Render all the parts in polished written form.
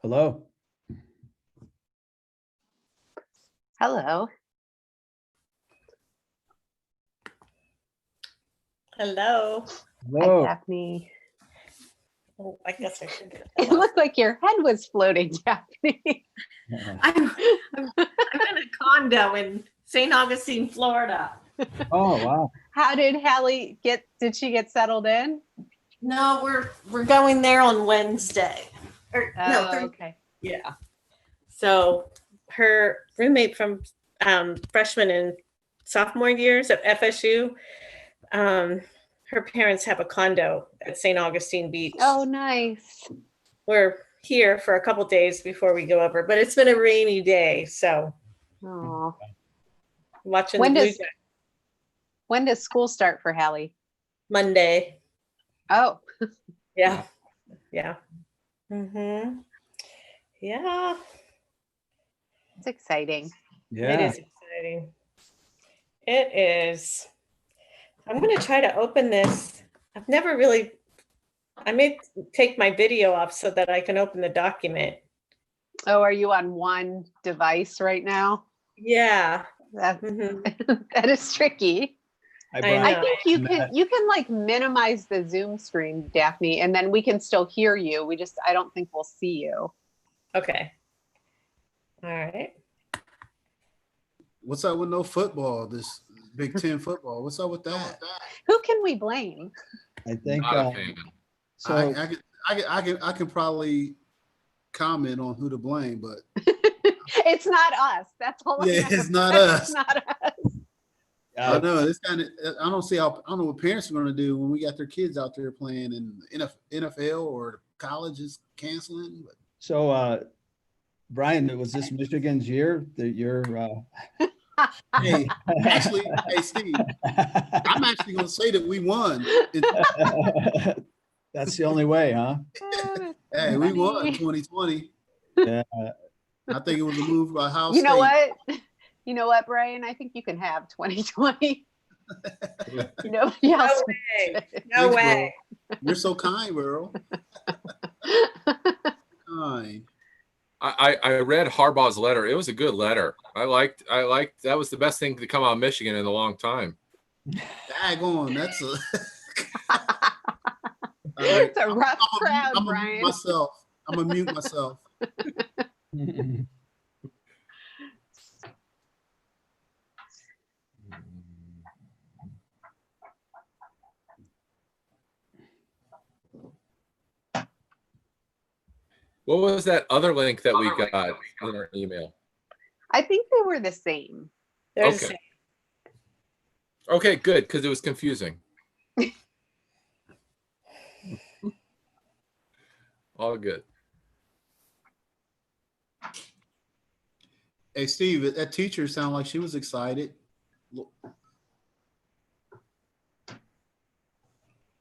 Hello. Hello. Hello. Hello. Hi, Daphne. Oh, I guess I should. It looked like your head was floating, Daphne. I'm in a condo in St. Augustine, Florida. Oh, wow. How did Hallie did she get settled in? No, we're going there on Wednesday. No, Thursday. Okay. Yeah. So her roommate from freshman and sophomore years at FSU, her parents have a condo at St. Augustine Beach. Oh, nice. We're here for a couple days before we go over, but it's been a rainy day, so Oh. watching When the Blue does- Jays. When does school start for Hallie? Monday. Oh, Yeah. Yeah. Mm-hmm. Yeah. it's exciting. It Yeah. is exciting. It is. I'm going to try to open this. I've never really, I may take my video off so that I can open the document. Oh, are you on one device right now? Yeah. That, Mhm. that is tricky. Hi, I Brian. I know. think you can like minimize the Zoom screen, Daphne, and then we can still hear you. I don't think we'll see you. Okay. All right. What's up with no football? This Big Ten football. What's up with that? Who can we blame? I think Not a fan. so. I can probably comment on who to blame, but It's not us. That's all. yeah, I know. it's not It's us. not us. I know it's kind of. I don't know what parents are going to do when we got their kids out there playing in NFL or college is canceling. But So, Brian, was this Michigan's year that you're? hey, actually, hey Steve, I'm actually going to say that we won. That's the only way, huh? Hey, we won Funny. 2020. Yeah. I think it was a move by Ohio You know State. what? You know what, Brian? I think you can have 2020. Nobody No else. way. No Thanks, way. Burl. You're so kind, Burl. Kind. I read Harbaugh's letter. It was a good letter. I liked that was the best thing to come out of Michigan in a long time. Daggone, that's a. All right. It's a rough crowd, I'm Brian. gonna mute myself. What was that other link that we got in our email? I think they were the same. There's Okay. Okay, good, because it was confusing. All good. Hey, Steve, that teacher sounded like she was excited.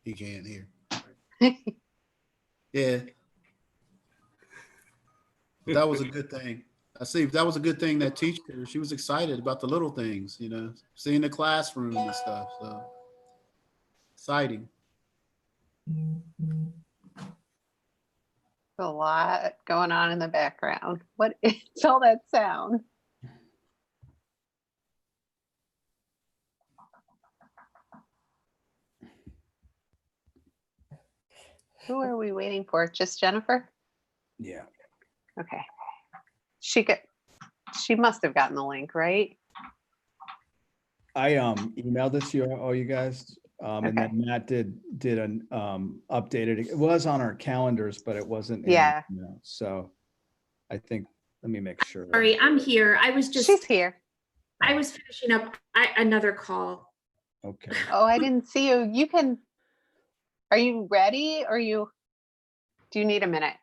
He can't hear. Yeah. That was a good thing. I see that was a good thing. That teacher, she was excited about the little things, seeing the classroom and stuff. So exciting. A lot going on in the background. What is all that sound? Who are we waiting for? Just Jennifer? Yeah. Okay. She must have gotten the link, right? I emailed this to all you guys, and Okay. then Matt did an updated. It was on our calendars, but it wasn't. Yeah. So I think let me make sure. Sorry, I'm here. I was just, She's here. I was finishing up another call. Okay. Oh, I didn't see you. Are you ready or do you need a minute?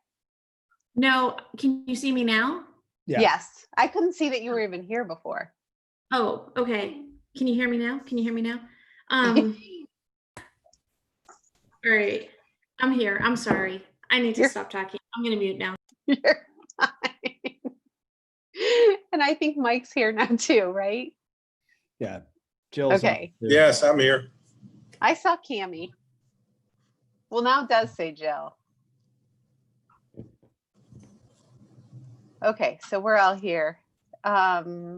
No, can you see me now? Yeah. Yes. I couldn't see that you were even here before. Oh, okay. Can you hear me now? Can you hear me now? All right. I'm here. I'm sorry. I need to You're- stop talking. I'm going to mute now. You're fine. And I think Mike's here now too, right? Yeah. Jill's on Okay. too. Yes, I'm here. I saw Cammie. Well, now it does say Jill. Okay, so we're all here. Why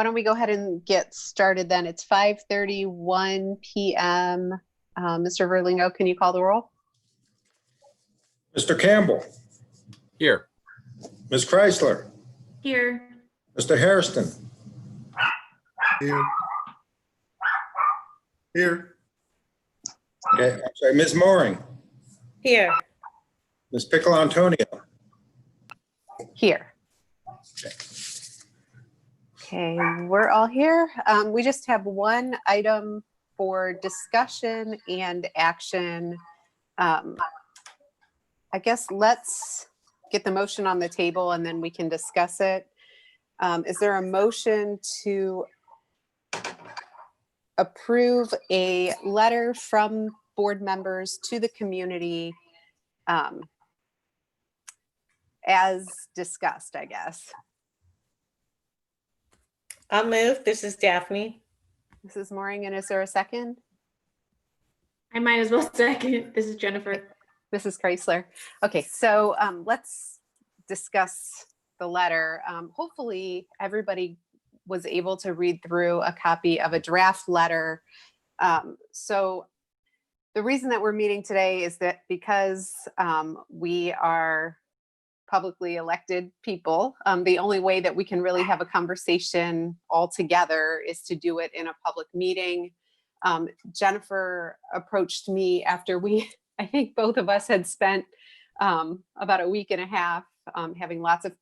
don't we go ahead and get started then? It's 5:31 p.m. Mr. Verlingo, can you call the roll? Mr. Campbell, Here. Ms. Chrysler, Here. Mr. Hairston, Here. Here. okay, I'm sorry, Ms. Mooring, Here. Ms. Pickle Antonio. Here. Okay, we're all here. We just have one item for discussion and action. I guess let's get the motion on the table and then we can discuss it. Is there a motion to approve a letter from board members to the community as discussed, I guess? I'll move. This is Daphne. Mrs. Mooring, and is there a second? I might as well second. This is Jennifer. Mrs. Chrysler. Okay, so let's discuss the letter. Hopefully everybody was able to read through a copy of a draft letter. So the reason that we're meeting today is that because we are publicly elected people, the only way that we can really have a conversation all together is to do it in a public meeting. Jennifer approached me after I think both of us had spent about a week and a half having lots of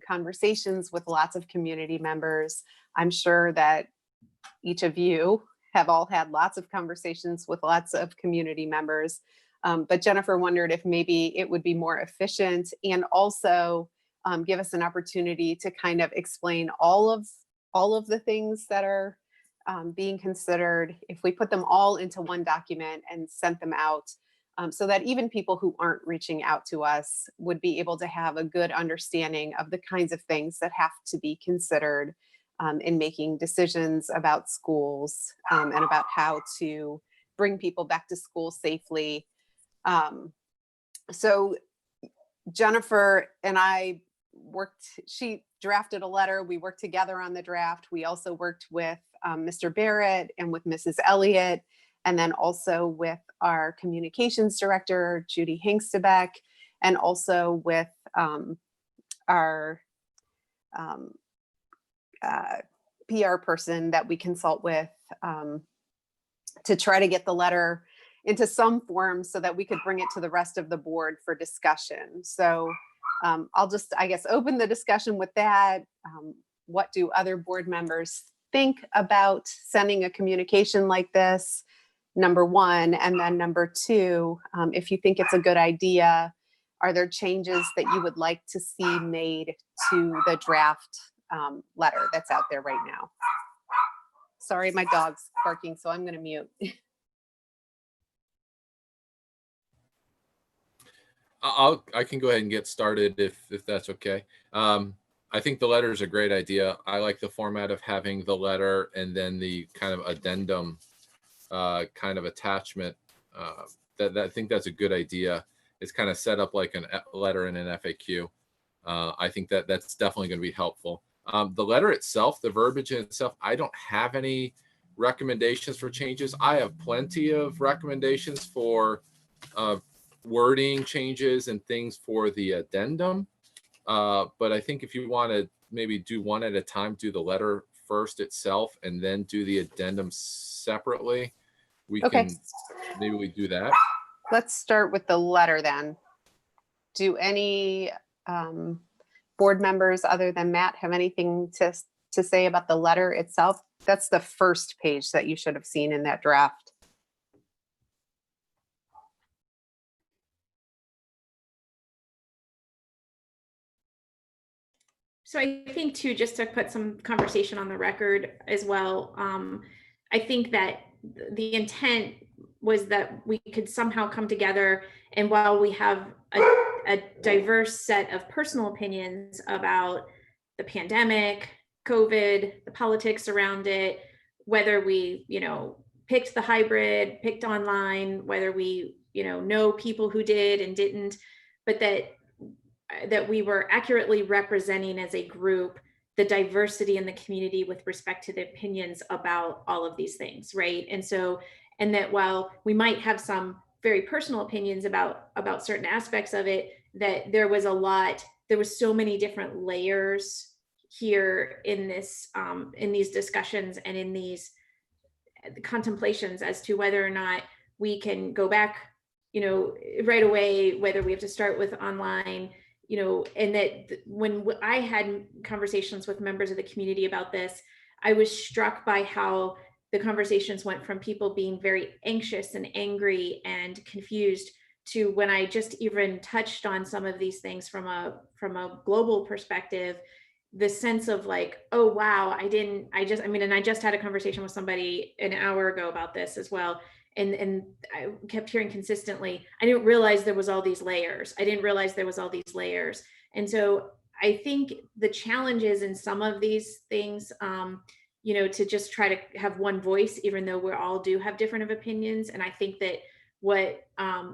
conversations with lots of community members. I'm sure that each of you have all had lots of conversations with lots of community members. But Jennifer wondered if maybe it would be more efficient and also give us an opportunity to kind of explain all of the things that are being considered if we put them all into one document and sent them out, so that even people who aren't reaching out to us would be able to have a good understanding of the kinds of things that have to be considered in making decisions about schools and about how to bring people back to school safely. So Jennifer and I she drafted a letter. We worked together on the draft. We also worked with Mr. Barrett and with Mrs. Elliott, and then also with our communications director, Judy Hingstebeck, and also with our PR person that we consult with to try to get the letter into some form so that we could bring it to the rest of the board for discussion. So I'll just, I guess, open the discussion with that. What do other board members think about sending a communication like this? Number one, and then number two, if you think it's a good idea, are there changes that you would like to see made to the draft letter that's out there right now? Sorry, my dog's barking, so I'm going to mute. I can go ahead and get started if that's okay. I think the letter is a great idea. I like the format of having the letter and then the kind of addendum kind of attachment. That I think that's a good idea. It's kind of set up like a letter in an FAQ. I think that's definitely going to be helpful. The letter itself, the verbiage in itself, I don't have any recommendations for changes. I have plenty of recommendations for wording changes and things for the addendum. But I think if you want to maybe do one at a time, do the letter first itself and then do the addendum separately, we can maybe do that. Let's start with the letter then. Do any board members other than Matt have anything to say about the letter itself? That's the first page that you should have seen in that draft. So I think too, just to put some conversation on the record as well, I think that the intent was that we could somehow come together, and while we have a diverse set of personal opinions about the pandemic, COVID, the politics around it, whether we, picked the hybrid, picked online, whether we, know people who did and didn't, but that that we were accurately representing as a group the diversity in the community with respect to the opinions about all of these things, right? And so, and that while we might have some very personal opinions about certain aspects of it, that there was so many different layers here in this in these discussions and in these contemplations as to whether or not we can go back, you know, right away, whether we have to start with online, you know, and that when I had conversations with members of the community about this, I was struck by how the conversations went from people being very anxious and angry and confused to when I just even touched on some of these things from a global perspective, the sense of like, oh, wow, I just had a conversation with somebody an hour ago about this as well. And I kept hearing consistently, I didn't realize there was all these layers. And so I think the challenges in some of these things, you know, to just try to have one voice, even though we all do have different opinions. And I think that what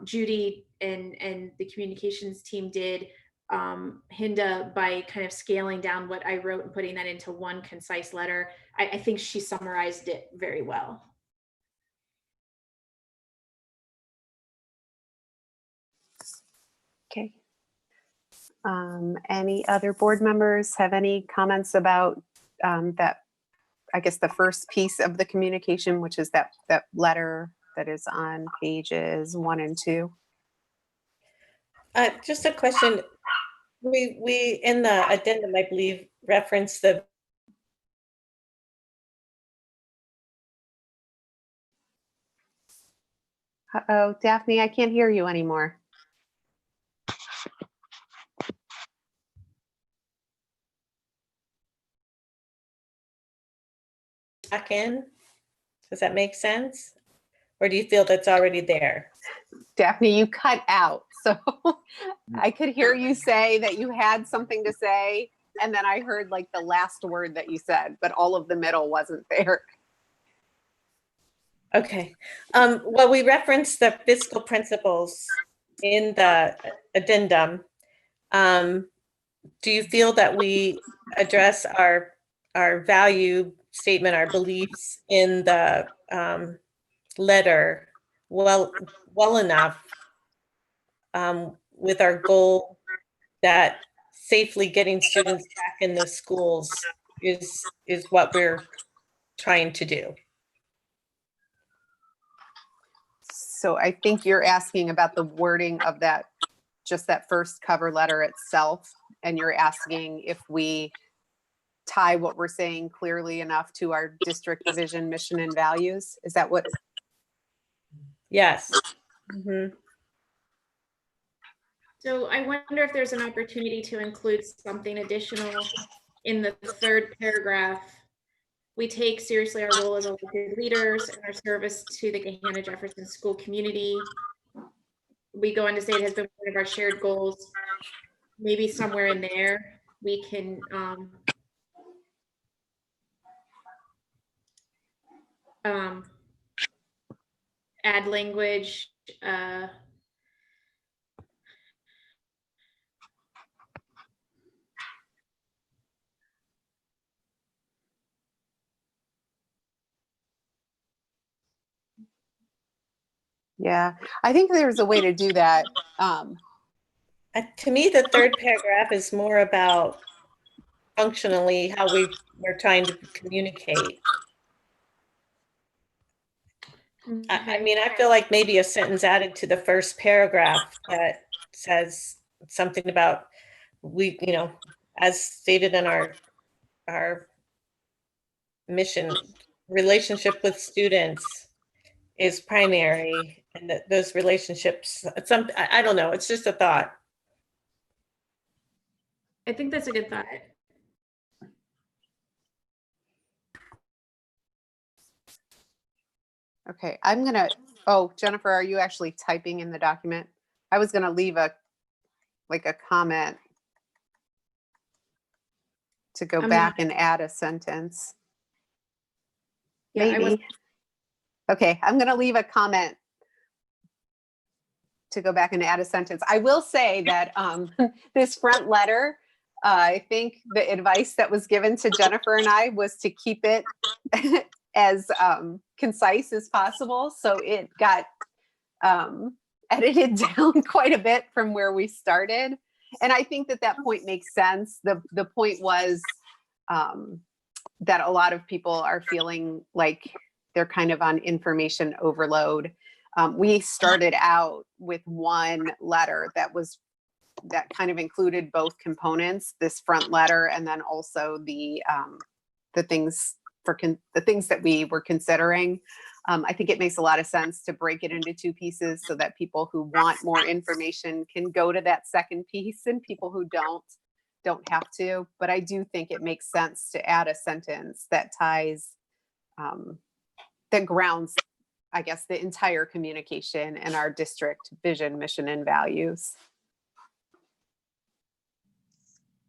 Judy and the communications team did, Hinda, by kind of scaling down what I wrote and putting that into one concise letter, I think she summarized it very well. Okay. Any other board members have any comments about that? I guess the first piece of the communication, which is that letter that is on pages 1 and 2. Just a question. We in the addendum, I believe, referenced the Uh-oh, Daphne, I can't hear you anymore. back in. Does that make sense? Or do you feel that's already there? Daphne, you cut out. So I could hear you say that you had something to say. And then I heard like the last word that you said, but all of the middle wasn't there. Okay. Well, we referenced the fiscal principles in the addendum. Do you feel that we address our value statement, our beliefs in the letter well enough, with our goal that safely getting students back in the schools is what we're trying to do? So I think you're asking about the wording of that, just that first cover letter itself. And you're asking if we tie what we're saying clearly enough to our district vision, mission, and values. Is that what? Yes. Mm-hmm. So I wonder if there's an opportunity to include something additional in the third paragraph. We take seriously our role as elected leaders and our service to the Gahanna Jefferson school community. We go on to say it has been one of our shared goals. Maybe somewhere in there we can add language. Yeah, I think there's a way to do that. To me, the third paragraph is more about functionally how we're trying to communicate. I mean, I feel like maybe a sentence added to the first paragraph that says something about we, you know, as stated in our mission, relationship with students is primary, and that those relationships, I don't know, it's just a thought. I think that's a good thought. Okay, I'm gonna, oh, Jennifer, are you actually typing in the document? I was gonna leave a comment to go I'm back not. and add a sentence. Yeah, Maybe. Okay, I'm gonna leave a comment to go back and add a sentence. I will say that this front letter, I think the advice that was given to Jennifer and I was to keep it as concise as possible. So it got edited down quite a bit from where we started. And I think that that point makes sense. The point was that a lot of people are feeling like they're kind of on information overload. We started out with one letter that kind of included both components, this front letter, and then also the things that we were considering. I think it makes a lot of sense to break it into two pieces so that people who want more information can go to that second piece, and people who don't have to. But I do think it makes sense to add a sentence that ties, that grounds, I guess, the entire communication and our district vision, mission, and values.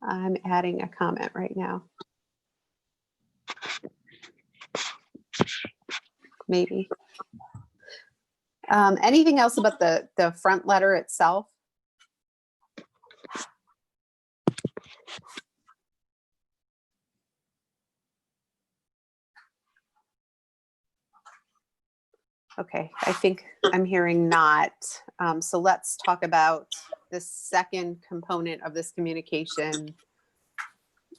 I'm adding a comment right now. Maybe. Anything else about the front letter itself? Okay, I think I'm hearing not. So let's talk about the second component of this communication.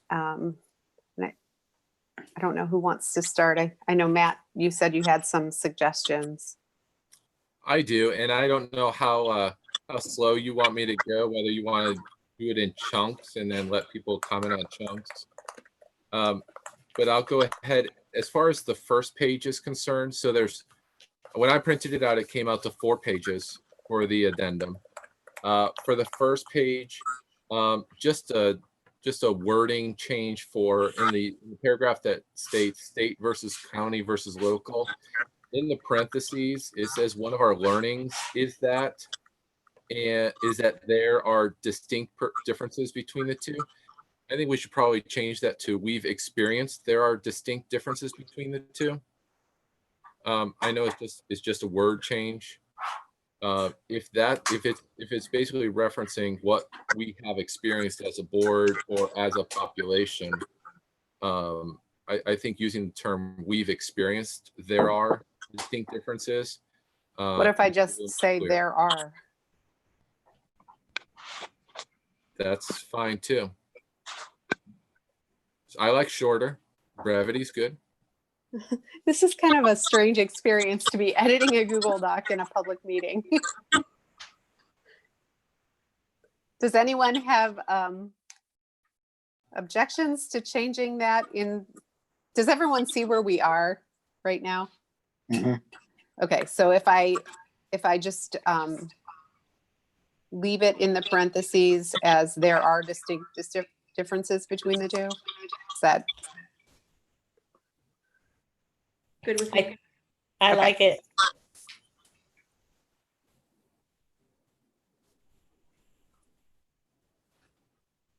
And I don't know who wants to start. I know, Matt, you said you had some suggestions. I do, and I don't know how slow you want me to go, whether you want to do it in chunks and then let people comment on chunks. But I'll go ahead. As far as the first page is concerned, so when I printed it out, it came out to 4 pages for the addendum. For the first page, just a wording change in the paragraph that states state versus county versus local. In the parentheses, it says one of our learnings is that there are distinct differences between the two. I think we should probably change that to we've experienced there are distinct differences between the two. I know it's just a word change. If it's basically referencing what we have experienced as a board or as a population, I think using the term we've experienced there are distinct differences. What if I just say clear. there are? That's fine too. I like shorter. Brevity's good. This is kind of a strange experience to be editing a Google Doc in a public meeting. Does anyone have objections to changing that in? Does everyone see where we are right now? Mhm. Okay, so if I just leave it in the parentheses as there are distinct differences between the two, is that Good with me. I Okay. like it.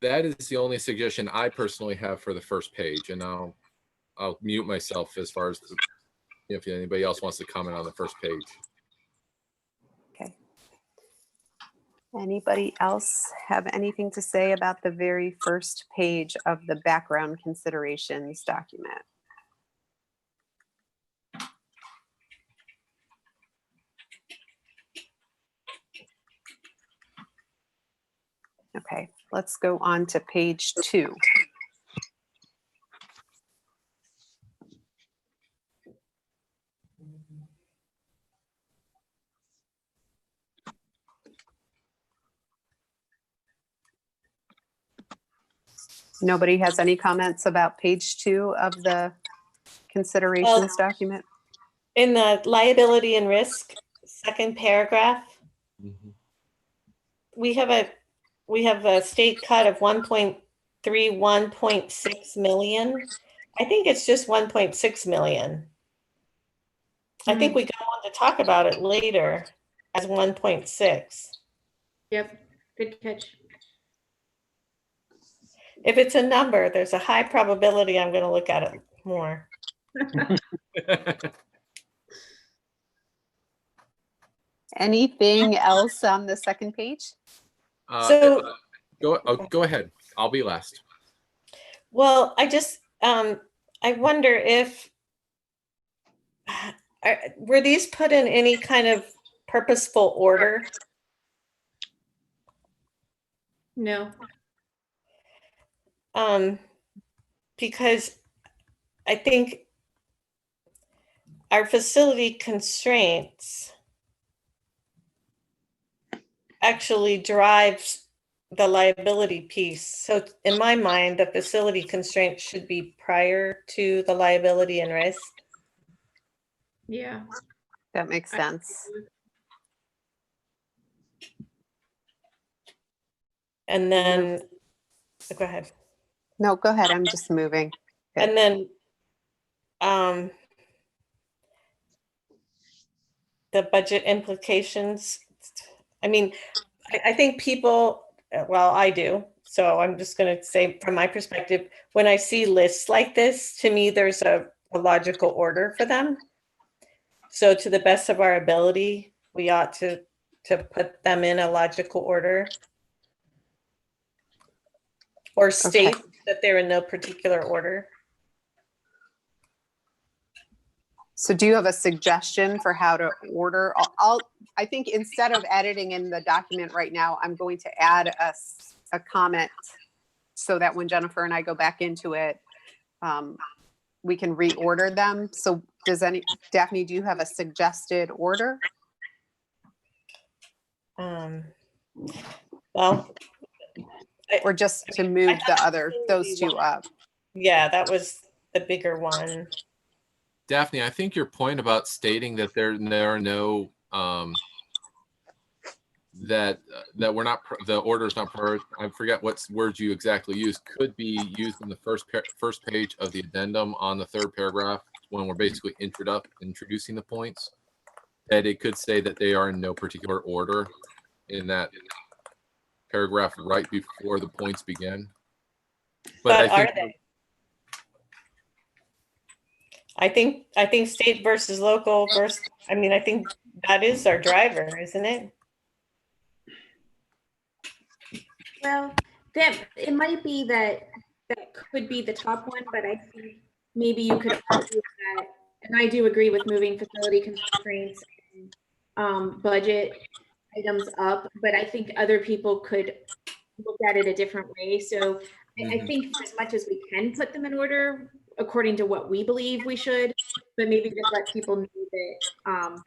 That is the only suggestion I personally have for the first page, and I'll mute myself as far as if anybody else wants to comment on the first page. okay? Anybody else have anything to say about the very first page of the background considerations document? Okay, let's go on to page 2. Nobody has any comments about page 2 of the considerations document? In the liability and risk, second paragraph, we have a state cut of 1.31.6 million. I think it's just 1.6 million. I think we go on to talk about it later as 1.6. Yep, good catch. If it's a number, there's a high probability I'm going to look at it more. Anything else on the second page? So- Go ahead. I'll be last. Well, I just, I wonder if, were these put in any kind of purposeful order? No. Because I think our facility constraints actually drives the liability piece. So in my mind, the facility constraints should be prior to the liability and risk. Yeah. That makes sense. And then, go ahead. No, go ahead. I'm just moving. And then, the budget implications. I mean, I think people, well, I do. So I'm just going to say from my perspective, when I see lists like this, to me, there's a logical order for them. So to the best of our ability, we ought to put them in a logical order. Or state that they're in no particular order. So do you have a suggestion for how to order? I think instead of editing in the document right now, I'm going to add a comment so that when Jennifer and I go back into it, we can reorder them. So Daphne, do you have a suggested order? Well, or just to move those two up? Yeah, that was the bigger one. Daphne, I think your point about stating that there are no that we're not the order is not prior. I forget what words you exactly used. Could be used in the first page of the addendum on the third paragraph when we're basically introducing the points. That it could say that they are in no particular order in that paragraph right before the points begin. But are they? I think state versus local versus, I mean, I think that is our driver, isn't it? Well, that it might be that could be the top one, but I think maybe you could argue that, and I do agree with moving facility constraints and budget items up, but I think other people could look at it a different way. So I think for as much as we can put them in order according to what we believe we should, but maybe just let people know that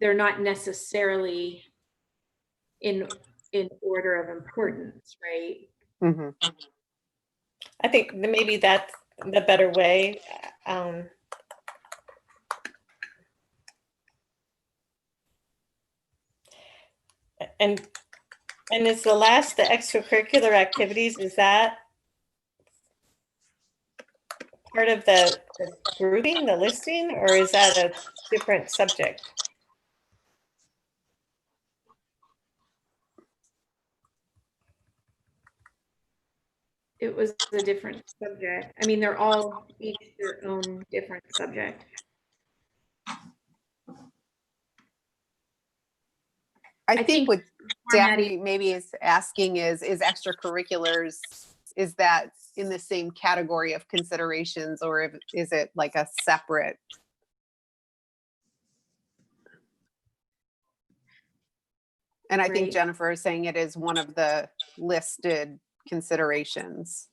they're not necessarily in order of importance, right? Mm-hmm. I think maybe that's the better way. And is the extracurricular activities, is that part of the grouping, the listing, or is that a different subject? It was a different subject. I mean, they're all each their own different subject. I think what Daphne maybe is asking is extracurriculars, is that in the same category of considerations, or is it like a separate? And I think Jennifer is saying it is one of the listed considerations.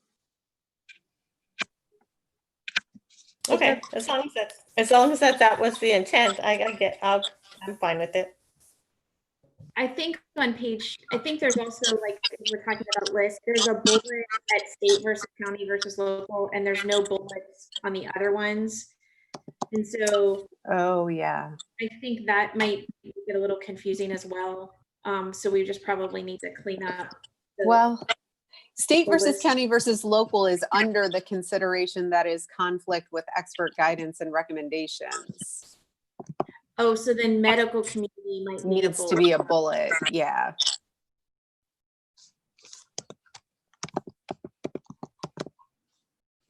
Okay, as long as that was the intent, I'm fine with it. I think there's also, like, we're talking about lists, there's a bullet at state versus county versus local, and there's no bullets on the other ones. And so, oh yeah, I think that might get a little confusing as well. So we just probably need to clean up. State versus county versus local is under the consideration that is conflict with expert guidance and recommendations. Oh, so then medical community might need needs to be a bullet. Yeah.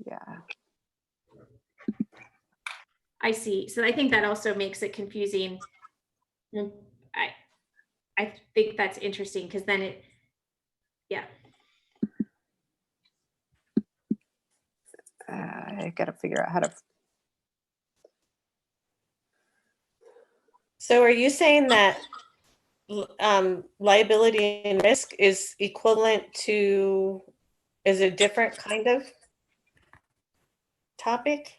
Yeah. I see. So I think that also makes it confusing. Well, I think that's interesting because then it, yeah. I gotta figure out how to. So are you saying that liability and risk is equivalent to, is a different kind of topic?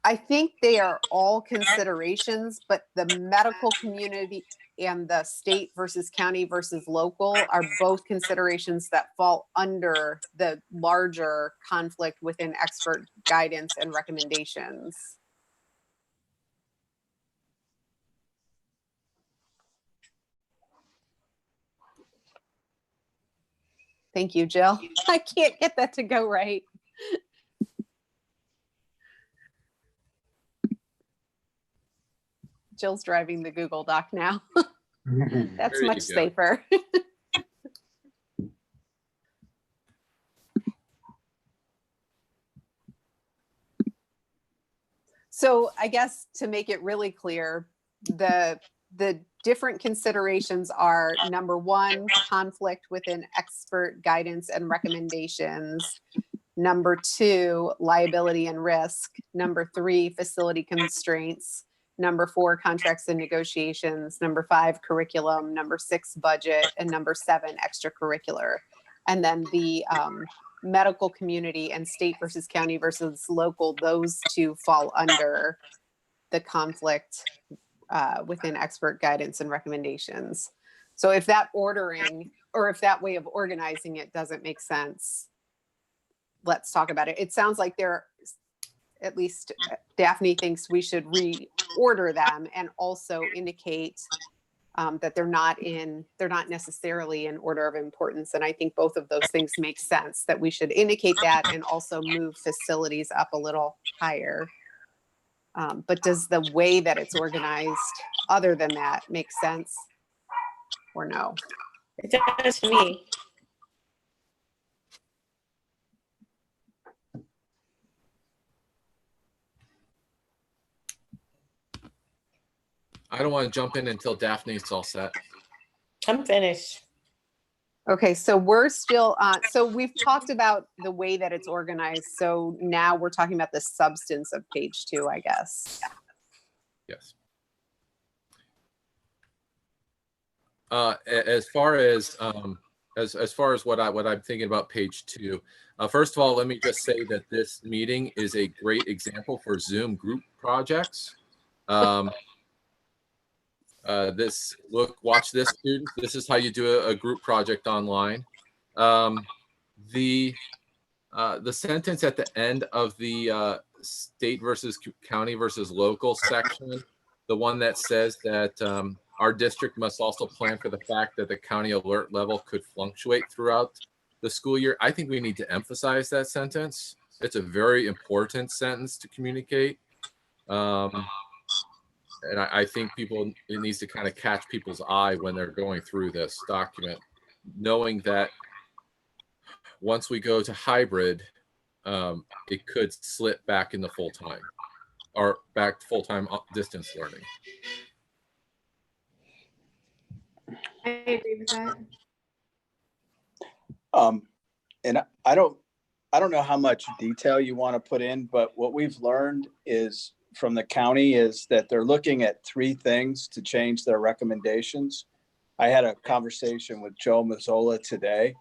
I think they are all considerations, but the medical community and the state versus county versus local are both considerations that fall under the larger conflict within expert guidance and recommendations. Thank you, Jill. I can't get that to go right. Jill's driving the Google Doc now. That's There you much go. safer. So I guess to make it really clear, the different considerations are: number one, conflict within expert guidance and recommendations; number two, liability and risk; number three, facility constraints; number four, contracts and negotiations; number five, curriculum; number six, budget; and number seven, extracurricular. And then the medical community and state versus county versus local, those two fall under the conflict within expert guidance and recommendations. So if that ordering, or if that way of organizing it doesn't make sense, let's talk about it. It sounds like they're, at least Daphne thinks we should reorder them and also indicate that they're not necessarily in order of importance. And I think both of those things make sense, that we should indicate that and also move facilities up a little higher. But does the way that it's organized other than that make sense or no? It does to me. I don't want to jump in until Daphne's all set. I'm finished. Okay, so we're still on, so we've talked about the way that it's organized. So now we're talking about the substance of page 2, I guess. Yes. As far as what I'm thinking about page 2, first of all, let me just say that this meeting is a great example for Zoom group projects. Watch this, students. This is how you do a group project online. The sentence at the end of the state versus county versus local section, the one that says that our district must also plan for the fact that the county alert level could fluctuate throughout the school year. I think we need to emphasize that sentence. It's a very important sentence to communicate. And I think it needs to kind of catch people's eye when they're going through this document, knowing that once we go to hybrid, it could slip back into full-time or back to full-time distance learning. I agree with that. And I don't know how much detail you want to put in, but what we've learned is from the county is that they're looking at 3 things to change their recommendations. I had a conversation with Joe Mazzola today.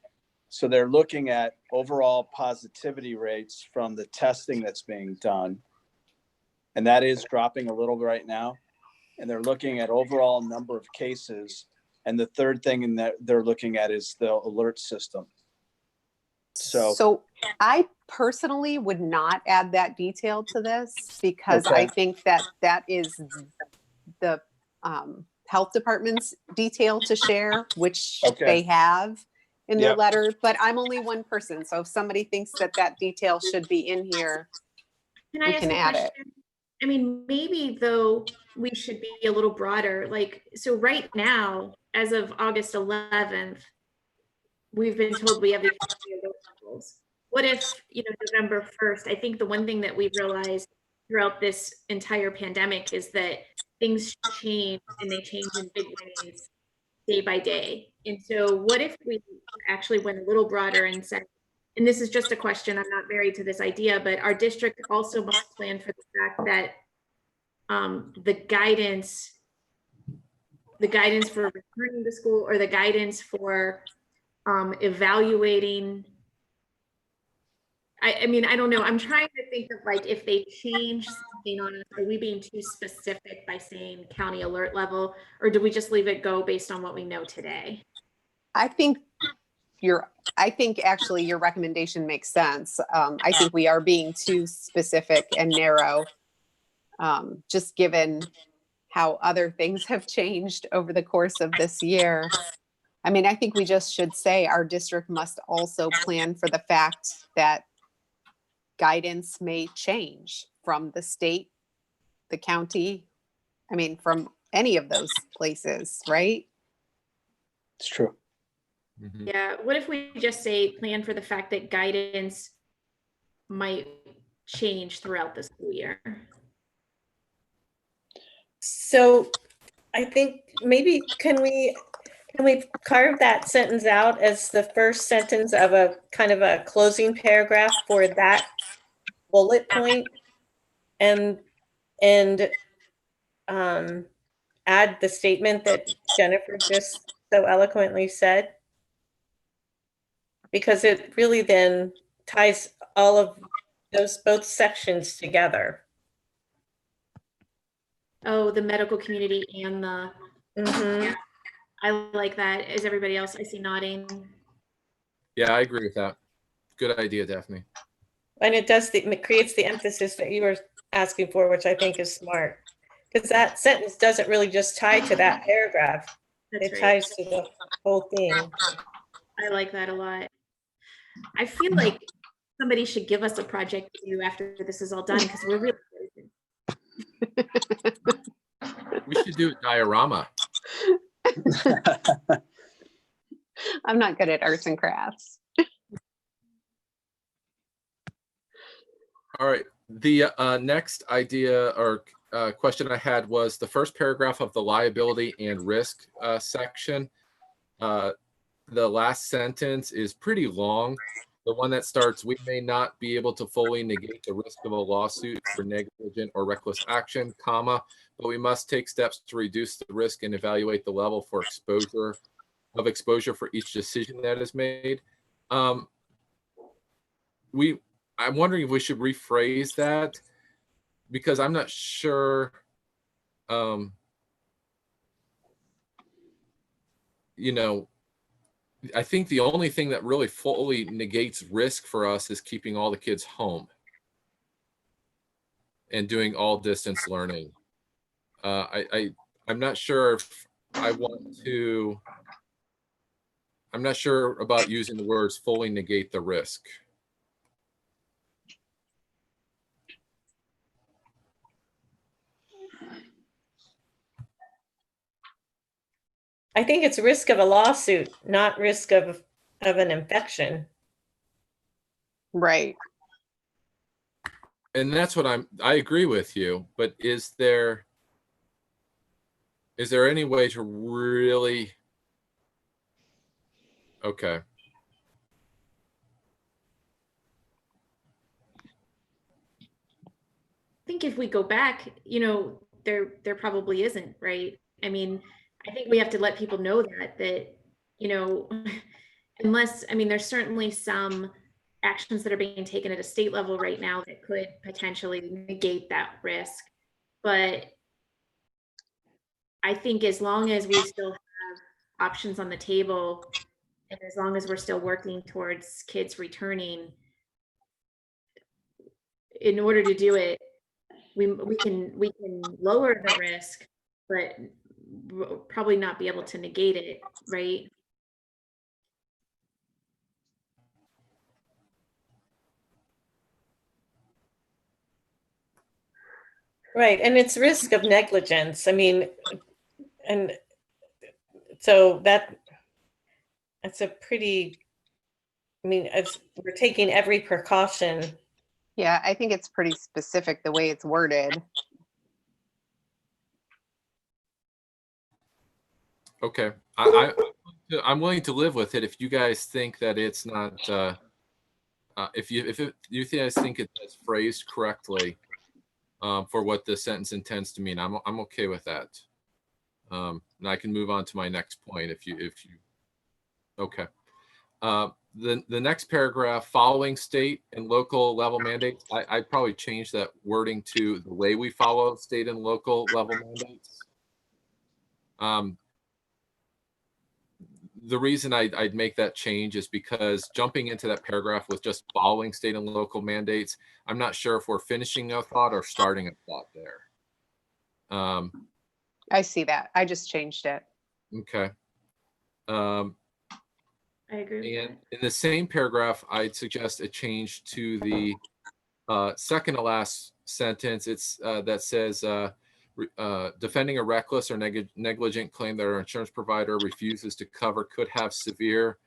So they're looking at overall positivity rates from the testing that's being done. And that is dropping a little right now. And they're looking at overall number of cases. And the third thing in that they're looking at is the alert system. So I personally would not add that detail to this, because Okay. I think that is the health department's detail to share, which Okay. they have in their Yep. letter, but I'm only one person. So if somebody thinks that detail should be in here, Can I we ask can a add question? it. I mean, maybe though we should be a little broader. Like, so right now, as of August 11th, we've been told we have these alert levels. What if, November 1st? I think the one thing that we've realized throughout this entire pandemic is that things change, and they change in big ways day by day. And so what if we actually went a little broader and said, and this is just a question, I'm not married to this idea, but our district also must plan for the fact that the guidance for returning to school, or the guidance for evaluating. I mean, I don't know. I'm trying to think of, like, if they change something on us, are we being too specific by saying county alert level, or do we just leave it go based on what we know today? I think actually your recommendation makes sense. I think we are being too specific and narrow, just given how other things have changed over the course of this year. I mean, I think we just should say our district must also plan for the fact that guidance may change from the state, the county, I mean, from any of those places, right? It's true. Mhm. Yeah. What if we just say plan for the fact that guidance might change throughout the school year? So I think maybe can we carve that sentence out as the first sentence of a kind of a closing paragraph for that bullet point, and add the statement that Jennifer just so eloquently said, because it really then ties all of those both sections together. Oh, the medical community and the, Mhm. I like that. Is everybody else? I see nodding. Yeah, I agree with that. Good idea, Daphne. And it creates the emphasis that you were asking for, which I think is smart, because that sentence doesn't really just tie to that paragraph. That's It right. ties to the whole thing. I like that a lot. I feel like somebody should give us a project to do after this is all done, because we're really crazy. We should do a diorama. I'm not good at arts and crafts. All right. The next idea or question I had was the first paragraph of the liability and risk section. The last sentence is pretty long. The one that starts, we may not be able to fully negate the risk of a lawsuit for negligent or reckless action, comma, but we must take steps to reduce the risk and evaluate the level for exposure for each decision that is made. I'm wondering if we should rephrase that, because I'm not sure, I think the only thing that really fully negates risk for us is keeping all the kids home and doing all distance learning. I'm not sure if I'm not sure about using the words fully negate the risk. I think it's risk of a lawsuit, not risk of an infection. Right. And that's what I agree with you, but is there any way to really, okay. I think if we go back, there probably isn't, right? I mean, I think we have to let people know that, unless, I mean, there's certainly some actions that are being taken at a state level right now that could potentially negate that risk. But I think as long as we still have options on the table, and as long as we're still working towards kids returning, in order to do it, we can lower the risk, but probably not be able to negate it, right? Right, and it's risk of negligence. I mean, and so that's a pretty, I mean, we're taking every precaution Yeah, I think it's pretty specific the way it's worded. Okay, I'm willing to live with it if you guys think that it's not. If you guys think it's phrased correctly for what the sentence intends to mean, I'm okay with that. And I can move on to my next point if you. Okay. The next paragraph, following state and local level mandates, I'd probably change that wording to the way we follow state and local level mandates. The reason I'd make that change is because jumping into that paragraph with just following state and local mandates, I'm not sure if we're finishing a thought or starting a thought there. I see that. I just changed it. Okay. I agree. And in the same paragraph, I'd suggest a change to the second to last sentence. It's that says defending a reckless or negligent claim that our insurance provider refuses to cover could have severe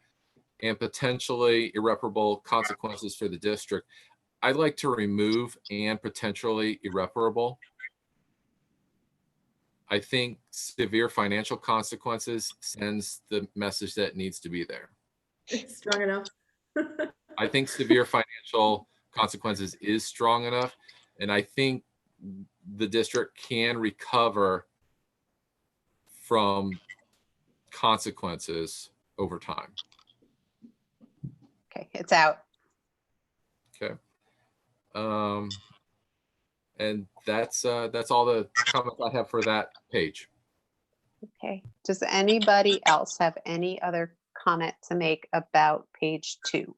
and potentially irreparable consequences for the district. I'd like to remove and potentially irreparable. I think severe financial consequences sends the message that needs to be there. It's strong enough. I think severe financial consequences is strong enough. And I think the district can recover from consequences over time. Okay, it's out. Okay. And that's all the comments I have for that page. Okay. Does anybody else have any other comment to make about page 2?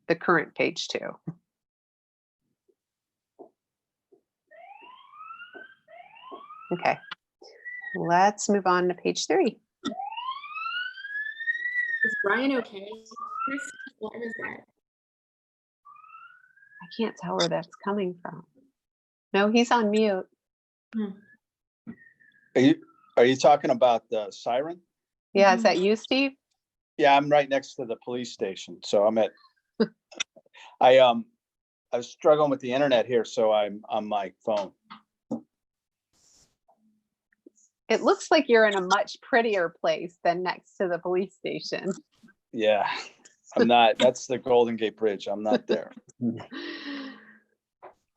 The current page 2. Okay. Let's move on to page 3. Is Brian okay? Chris, what was that? I can't tell where that's coming from. No, he's on mute. Are you talking about the siren? Yeah, is that you, Steve? Yeah, I'm right next to the police station, so I'm at. I was struggling with the internet here, so I'm on my phone. It looks like you're in a much prettier place than next to the police station. Yeah, I'm not. That's the Golden Gate Bridge. I'm not there.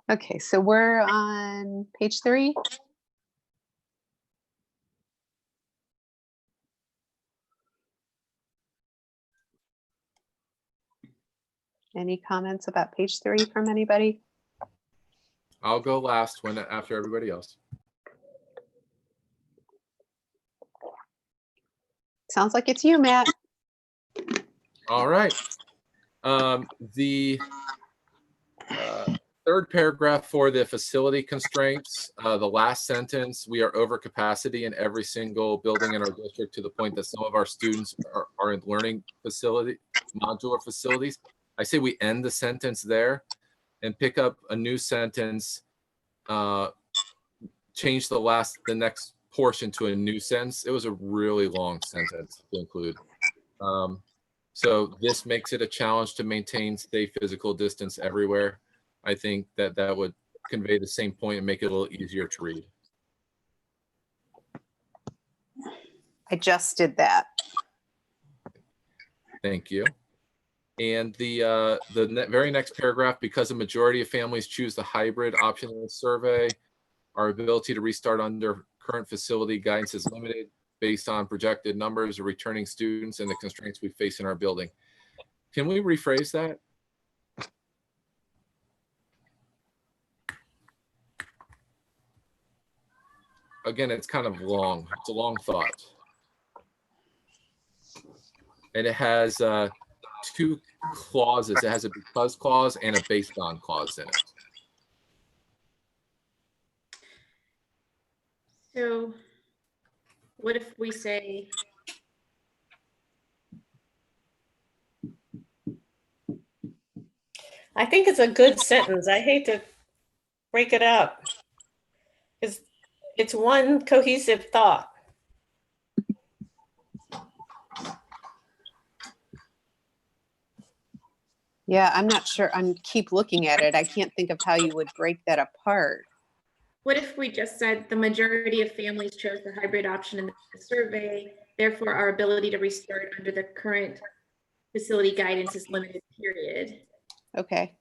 Okay, so we're on page 3. Any comments about page 3 from anybody? I'll go last after everybody else. Sounds like it's you, Matt. All right. The third paragraph for the facility constraints, the last sentence, we are over capacity in every single building in our district to the point that some of our students are in learning modular facilities. I say we end the sentence there and pick up a new sentence, change the next portion to a new sentence. It was a really long sentence to include. So this makes it a challenge to maintain safe physical distance everywhere. I think that would convey the same point and make it a little easier to read. I just did that. Thank you. And the very next paragraph, because a majority of families choose the hybrid option in the survey, our ability to restart under current facility guidance is limited based on projected numbers of returning students and the constraints we face in our building. Can we rephrase that? Again, it's kind of long. It's a long thought. And it has 2 clauses. It has a because clause and a based on clause in it. So what if we say, I think it's a good sentence. I hate to break it up. It's one cohesive thought. Yeah, I'm not sure. Keep looking at it. I can't think of how you would break that apart. What if we just said the majority of families chose the hybrid option in the survey, therefore our ability to restart under the current facility guidance is limited, period. Okay.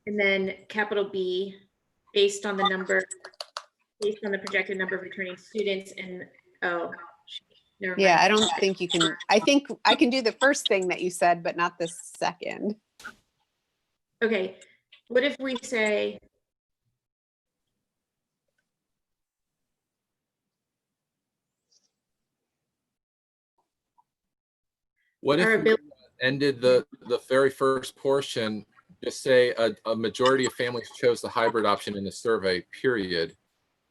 And then capital B, based on the projected number of returning students and, oh, never mind. Yeah, I don't think you can. I think I can do the first thing that you said, but not the second. Okay, what if we say, What Our if we ability- ended the very first portion, just say a majority of families chose the hybrid option in the survey, period.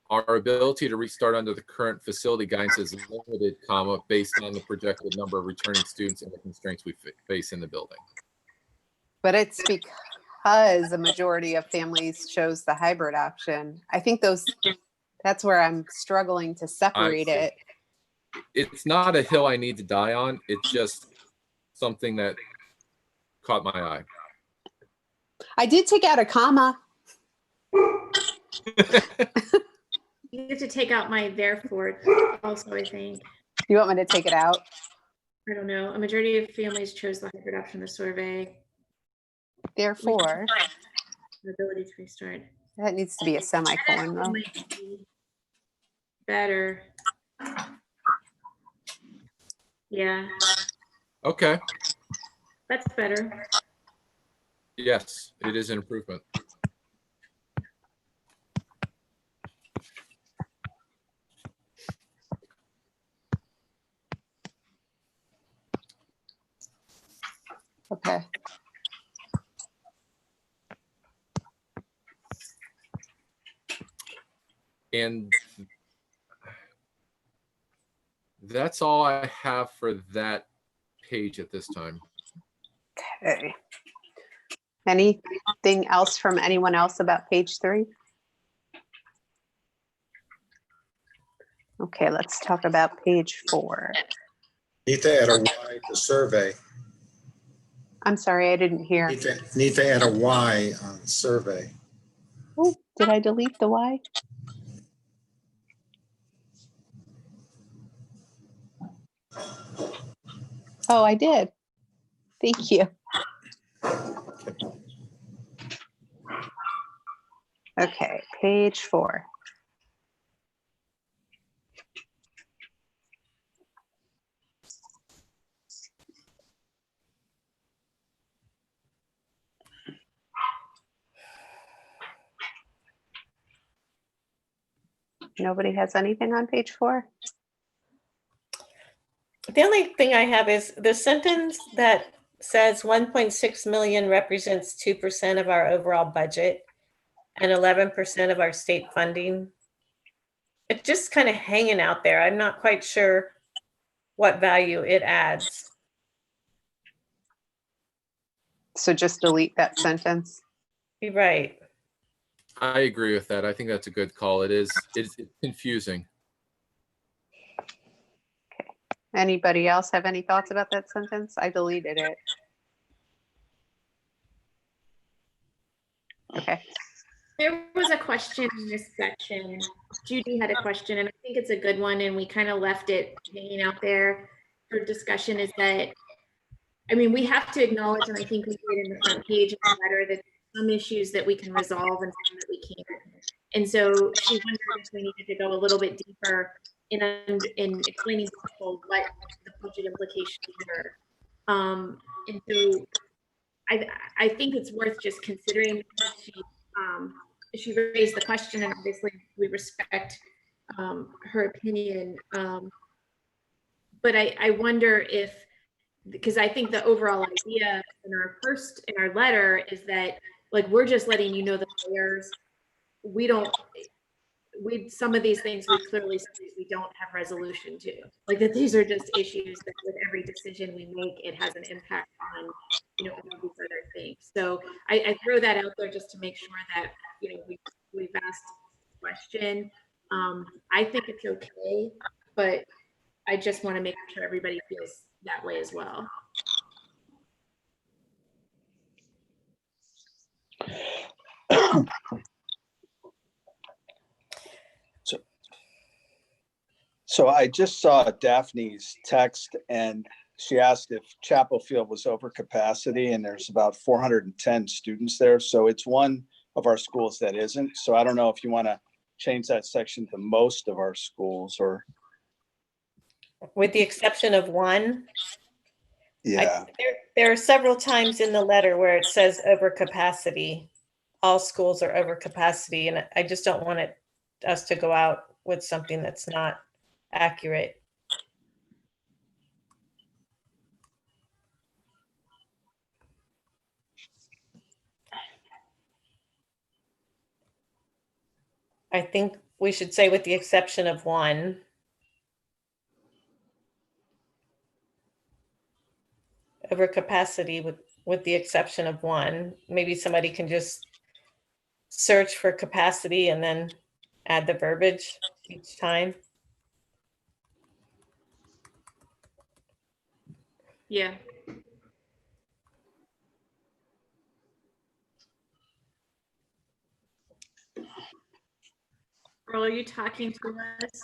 Our ability to restart under the current facility guidance is limited, comma, based on the projected number of returning students and the constraints we face in the building. But it's because a majority of families chose the hybrid option. I think that's where I'm struggling to separate it. It's not a hill I need to die on. It's just something that caught my eye. I did take out a comma. you have to take out my therefore also, I think. You want me to take it out? I don't know. A majority of families chose the hybrid option in the survey. Therefore, The ability to restart. that needs to be a semicolon though. Might be better. Yeah, Okay. that's better. Yes, it is an improvement. Okay. And that's all I have for that page at this time. Okay. Anything else from anyone else about page 3? Okay, let's talk about page 4. Need to add a Y to survey. I'm sorry, I didn't hear. Need to add a Y on survey. Oh, did I delete the Y? Oh, I did. Thank you. Okay, page 4. Nobody has anything on page 4? The only thing I have is the sentence that says 1.6 million represents 2% of our overall budget and 11% of our state funding. It's just kind of hanging out there. I'm not quite sure what value it adds. So just delete that sentence. You're right. I agree with that. I think that's a good call. It's confusing. Anybody else have any thoughts about that sentence? I deleted it. Okay. There was a question in this section. Judy had a question, and I think it's a good one, and we kind of left it hanging out there for discussion, is that, I mean, we have to acknowledge, and I think we did in the front page of the letter, that some issues that we can resolve and some that we can't. And so she wondered if we needed to go a little bit deeper in explaining to people what the budget implications were. And so I think it's worth just considering. She raised the question, and obviously we respect her opinion. But I wonder if, because I think the overall idea in our letter is that, like, we're just letting you know the players. Some of these things we clearly say we don't have resolution to, like, that these are just issues that with every decision we make, it has an impact on, all these other things. So I throw that out there just to make sure that, we've asked the question. I think it's okay, but I just want to make sure everybody feels that way as well. So I just saw Daphne's text and she asked if Chapel Field was over capacity, and there's about 410 students there. So it's one of our schools that isn't. So I don't know if you want to change that section to most of our schools or. With the exception of one. Yeah, There are several times in the letter where it says over capacity. All schools are over capacity, and I just don't want us to go out with something that's not accurate. I think we should say with the exception of one. Over capacity with the exception of one. Maybe somebody can just search for capacity and then add the verbiage each time. Yeah. Earl, are you talking to us?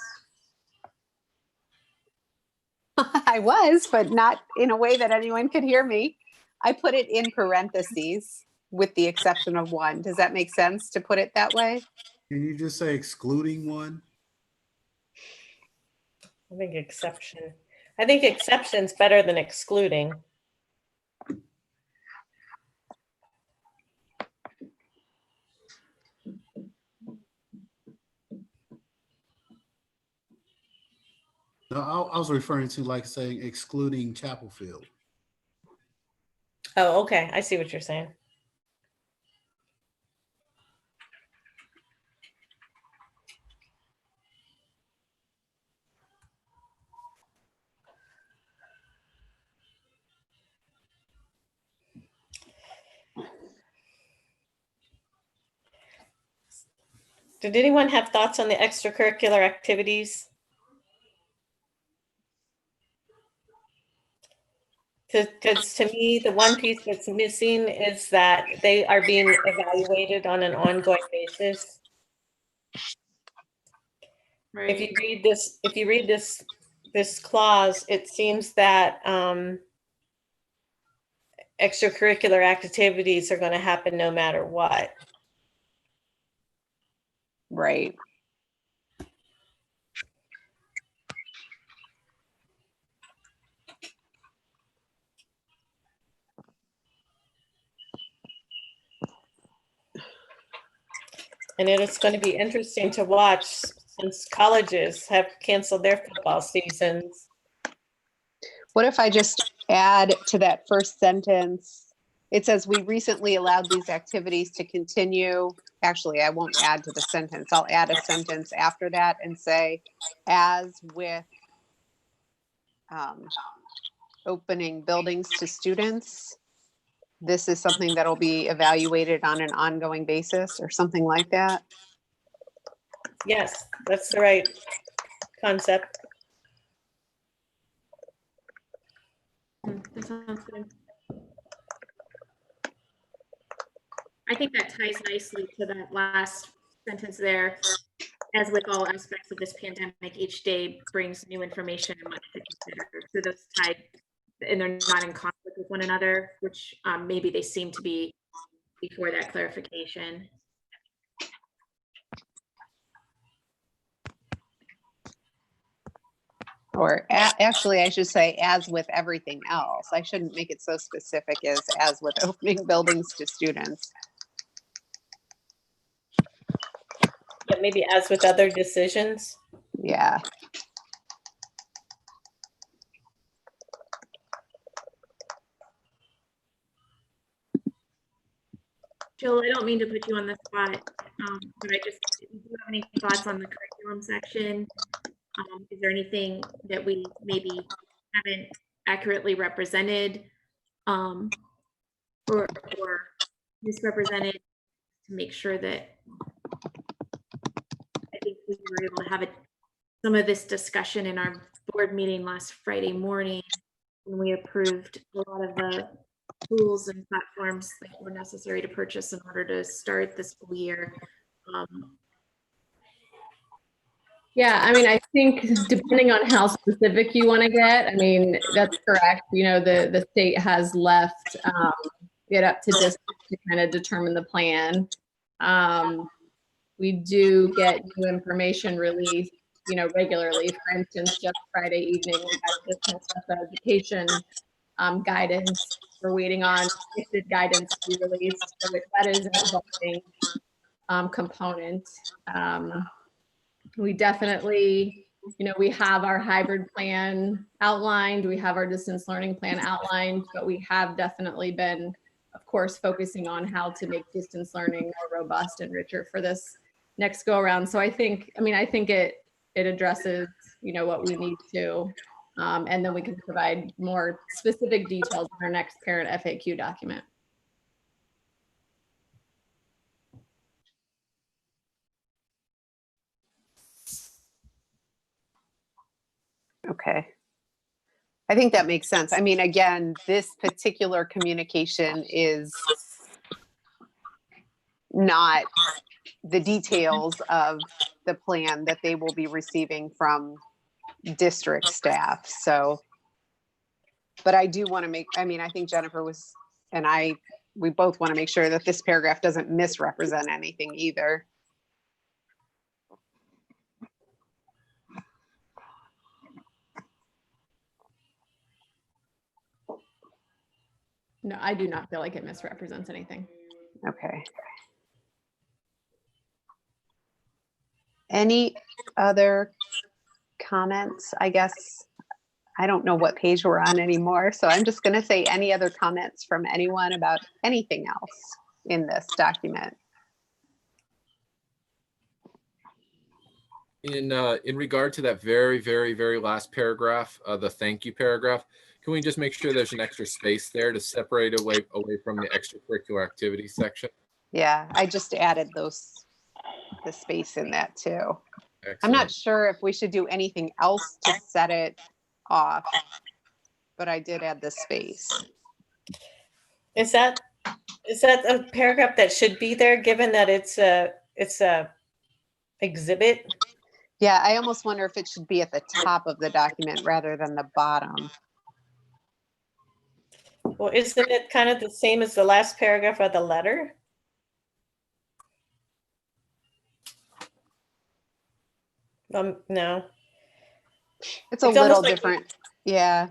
I was, but not in a way that anyone could hear me. I put it in parentheses with the exception of one. Does that make sense to put it that way? Can you just say excluding one? I think exception's better than excluding. No, I was referring to like saying excluding Chapel Field. Oh, okay. I see what you're saying. Did anyone have thoughts on the extracurricular activities? Because to me, the one piece that's missing is that they are being evaluated on an ongoing basis. Right. If you read this clause, it seems that extracurricular activities are going to happen no matter what. Right. And it's going to be interesting to watch since colleges have canceled their football seasons. What if I just add to that first sentence? It says, we recently allowed these activities to continue. Actually, I won't add to the sentence. I'll add a sentence after that and say, as with opening buildings to students, this is something that'll be evaluated on an ongoing basis or something like that. Yes, that's the right concept. That sounds good. I think that ties nicely to that last sentence there. As with all aspects of this pandemic, each day brings new information and much to consider. So those tied, and they're not in conflict with one another, which maybe they seem to be before that clarification. Or actually, I should say, as with everything else. I shouldn't make it so specific as with opening buildings to students. Yeah, maybe as with other decisions. Yeah. Jill, I don't mean to put you on the spot, but I just, if you have any thoughts on the curriculum section, is there anything that we maybe haven't accurately represented or misrepresented to make sure that I think we were able to have some of this discussion in our board meeting last Friday morning when we approved a lot of the tools and platforms that were necessary to purchase in order to start the school year. Yeah, I mean, I think depending on how specific you want to get, I mean, that's correct. You know, the state has left it up to districts to kind of determine the plan. We do get new information released, you know, regularly. For instance, just Friday evening, we got additional special education guidance. We're waiting on gifted guidance to be released. So that is an evolving component. We definitely, you know, we have our hybrid plan outlined, we have our distance learning plan outlined, but we have definitely been, of course, focusing on how to make distance learning more robust and richer for this next go around. So I think it addresses, you know, what we need to, and then we can provide more specific details in our next parent FAQ document. Okay. I think that makes sense. I mean, again, this particular communication is not the details of the plan that they will be receiving from district staff. So, but I do want to make, I mean, I think Jennifer was, and we both want to make sure that this paragraph doesn't misrepresent anything either. No, I do not feel like it misrepresents anything. Okay. Any other comments? I guess I don't know what page we're on anymore, so I'm just going to say any other comments from anyone about anything else in this document. In regard to that very, very, very last paragraph, the thank you paragraph, can we just make sure there's an extra space there to separate away from the extracurricular activities section? Yeah, I just added the space in that too. Excellent. I'm not sure if we should do anything else to set it off, but I did add the space. Is that a paragraph that should be there, given that it's a exhibit? Yeah, I almost wonder if it should be at the top of the document rather than the bottom. Well, isn't it kind of the same as the last paragraph of the letter? No. It's a It's little almost like different. Yeah.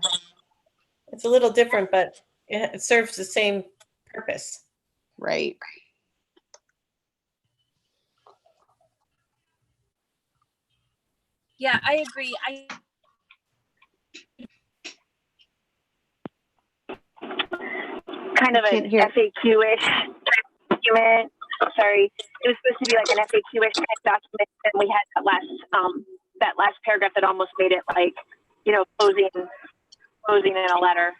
It's a little different, but it serves the same purpose. Right. Yeah, I agree. Kind of an FAQ-ish document. Sorry, it was supposed to be like an FAQ-ish type document, and we had that last paragraph that almost made it like, you know, closing in a letter.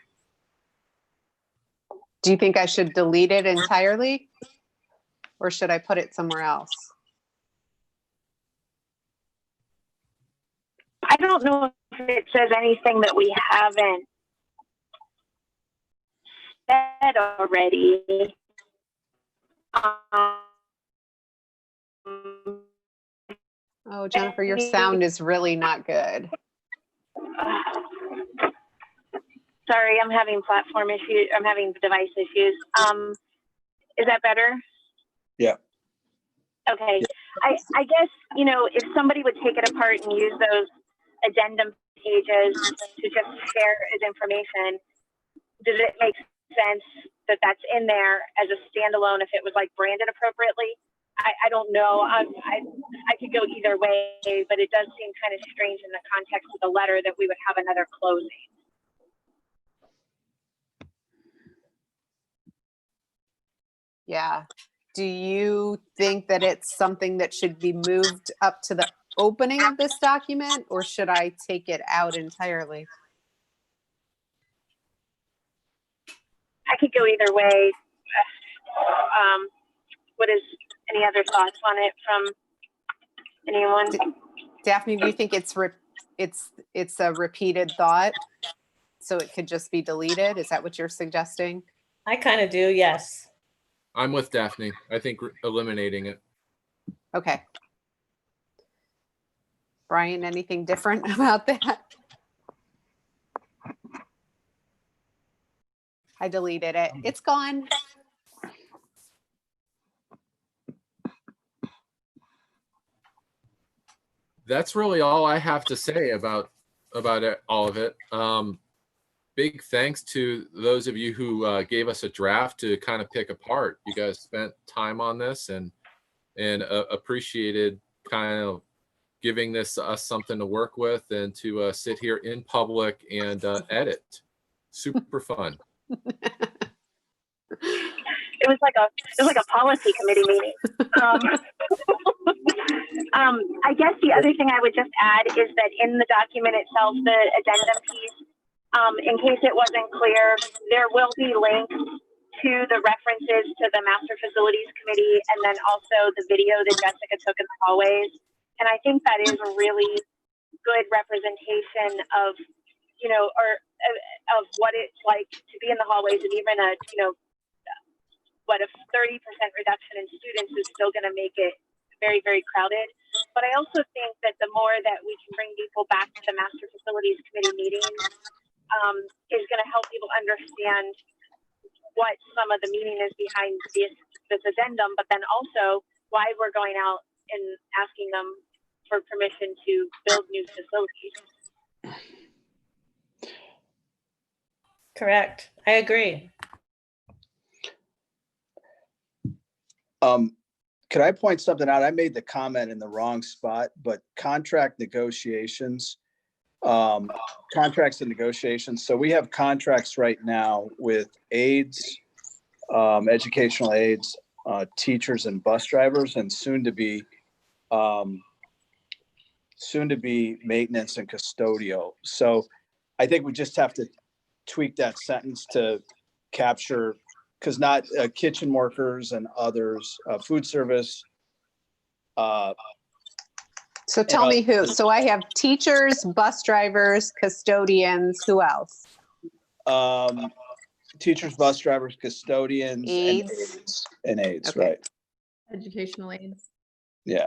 Do you think I should delete it entirely, or should I put it somewhere else? I don't know if it says anything that we haven't said already. Oh, Jennifer, your sound is really not good. Sorry, I'm having platform issues. I'm having device issues. Is that better? Yeah. Okay. Yeah. I guess, you know, if somebody would take it apart and use those addendum pages to just share as information, does it make sense that that's in there as a standalone if it was like branded appropriately? I don't know. I could go either way, but it does seem kind of strange in the context of the letter that we would have another closing. Yeah. Do you think that it's something that should be moved up to the opening of this document, or should I take it out entirely? I could go either way. What is any other thoughts on it from anyone? Daphne, do you think it's a repeated thought, so it could just be deleted? Is that what you're suggesting? I kind of do, yes. I'm with Daphne. I think eliminating it. Okay. Brian, anything different about that? I deleted it. It's gone. That's really all I have to say about all of it. Big thanks to those of you who gave us a draft to kind of pick apart. You guys spent time on this and appreciated kind of giving us something to work with and to sit here in public and edit. Super fun. It was like a policy committee meeting. I guess the other thing I would just add is that in the document itself, the addendum piece, in case it wasn't clear, there will be links to the references to the Master Facilities Committee and then also the video that Jessica took in the hallways. And I think that is a really good representation of, of what it's like to be in the hallways, and even what a 30% reduction in students is still going to make it very, very crowded. But I also think that the more that we can bring people back to the Master Facilities Committee meetings is going to help people understand what some of the meaning is behind this addendum, but then also why we're going out and asking them for permission to build new facilities. Correct. I agree. Could I point something out? I made the comment in the wrong spot, but contracts and negotiations. So we have contracts right now with aides, educational aides, teachers and bus drivers, and soon to be maintenance and custodial. So I think we just have to tweak that sentence to capture, because not kitchen workers and others, food service. So tell me who. So I have teachers, bus drivers, custodians. Who else? Teachers, bus drivers, custodians, Aides. and aides, Okay. right? Educational aides. Yeah.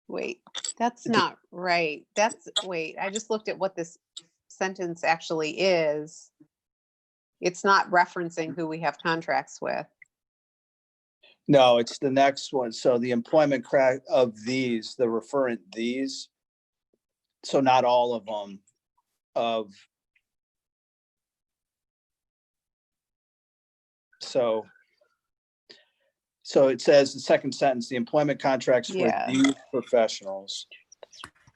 Wait, that's not right. Wait, I just looked at what this sentence actually is. It's not referencing who we have contracts with. No, it's the next one. So the employment crack of these, the referent these. So not all of them So it says the second sentence, the employment contracts for Yeah. these professionals.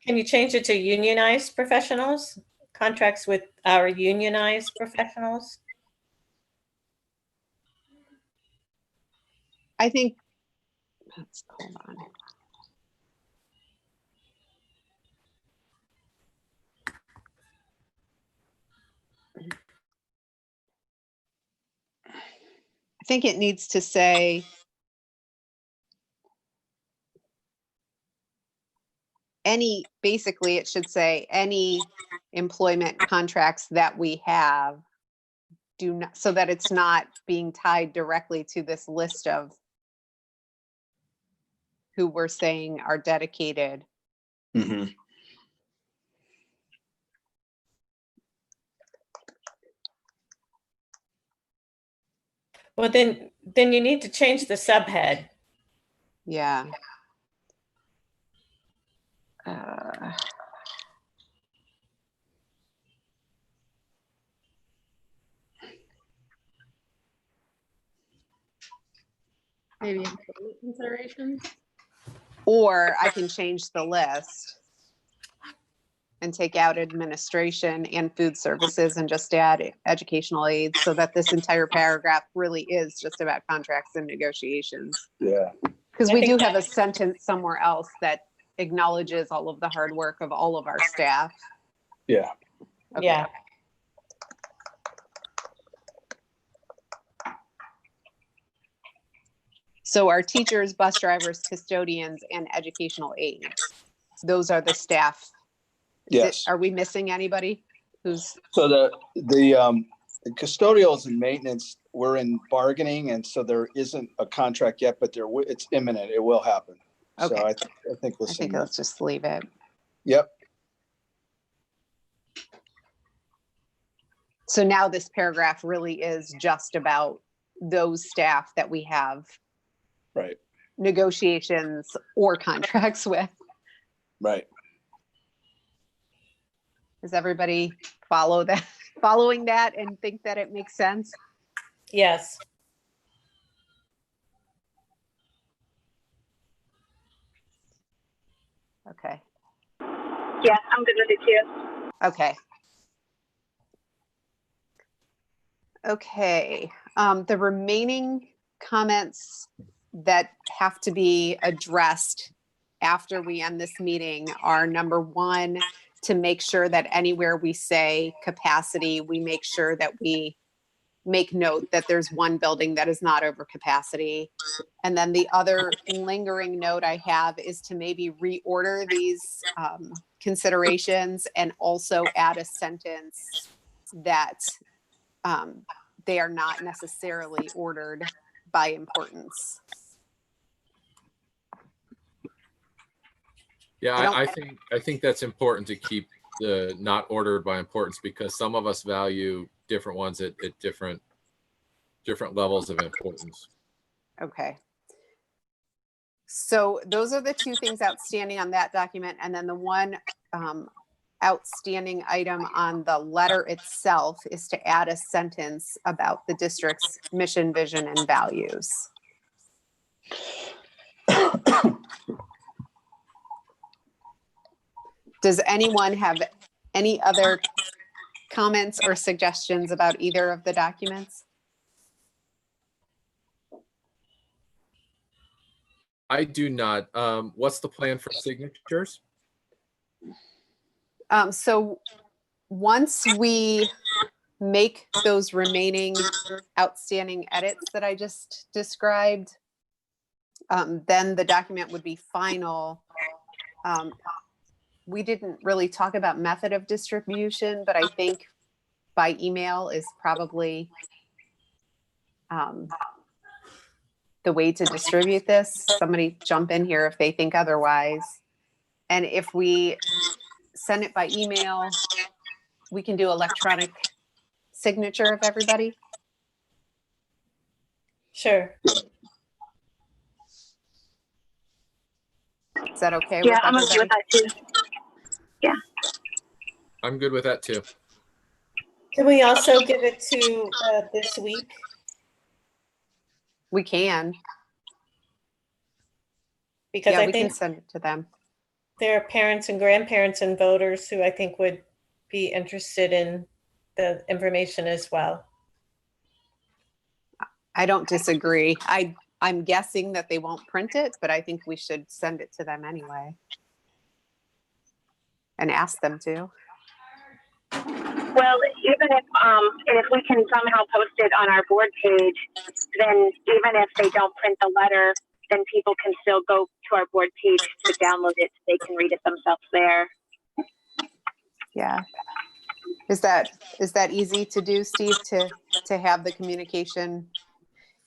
Can you change it to unionized professionals? Contracts with our unionized professionals? I think, hold on. I think it needs to say basically it should say any employment contracts that we have do not, so that it's not being tied directly to this list of who we're saying are dedicated. Mm-hmm. Well, then you need to change the subhead. Yeah. Maybe employment considerations. Or I can change the list and take out administration and food services and just add educational aides, so that this entire paragraph really is just about contracts and negotiations. Yeah. Because I we do think have a sentence somewhere else that acknowledges all of the hard work of all of our staff. Yeah. Okay. Yeah. So our teachers, bus drivers, custodians, and educational aides, those are the staff Yes. Are we missing anybody who's, So the custodials and maintenance, we're in bargaining, and so there isn't a contract yet, but it's imminent. It will happen. So Okay. I think we'll I see. think let's just leave it. Yep. So now this paragraph really is just about those staff that we have Right. negotiations or contracts with. Right. Does everybody following that and think that it makes sense? Yes. Okay. Yeah, I'm good with it too. Okay. Okay. The remaining comments that have to be addressed after we end this meeting are, number one, to make sure that anywhere we say capacity, we make sure that we make note that there's one building that is not over capacity. And then the other lingering note I have is to maybe reorder these considerations and also add a sentence that they are not necessarily ordered by importance. Yeah, I don't- I think that's important to keep the not ordered by importance, because some of us value different ones at different levels of importance. Okay. So those are the two things outstanding on that document. And then the one outstanding item on the letter itself is to add a sentence about the district's mission, vision, and values. Does anyone have any other comments or suggestions about either of the documents? I do not. What's the plan for signatures? So once we make those remaining outstanding edits that I just described, then the document would be final. We didn't really talk about method of distribution, but I think by email is probably the way to distribute this. Somebody jump in here if they think otherwise. And if we send it by email, we can do electronic signature of everybody. Sure. Is that okay? Yeah, with I'm okay with everybody? that too. Yeah. I'm good with that too. Can we also give it to this week? We can. Because Yeah, I we can think send it to them. there are parents and grandparents and voters who I think would be interested in the information as well. I don't disagree. I'm guessing that they won't print it, but I think we should send it to them anyway. And ask them to. Well, even if we can somehow post it on our board page, then even if they don't print the letter, then people can still go to our board page to download it so they can read it themselves there. Yeah. Is that easy to do, Steve, to have the communication?